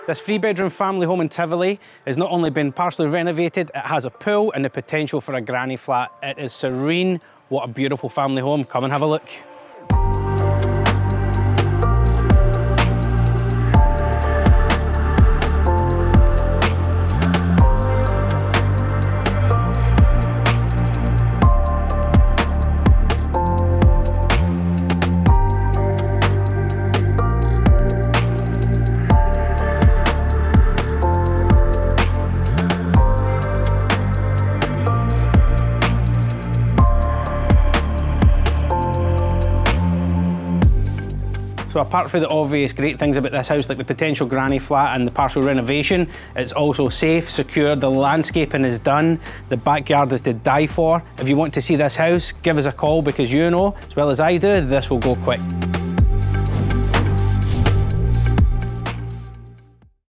This 3-bedroom family home in Tivoli has not only been partially renovated, it has a pool and the potential for a granny flat. It is serene. What a beautiful family home. Come and have a look. So apart from the obvious great things about this house, like the potential granny flat and the partial renovation, it's also safe, secure, the landscaping is done, the backyard is to die for. If you want to see this house, give us a call because you know, as well as I do, this will go quick.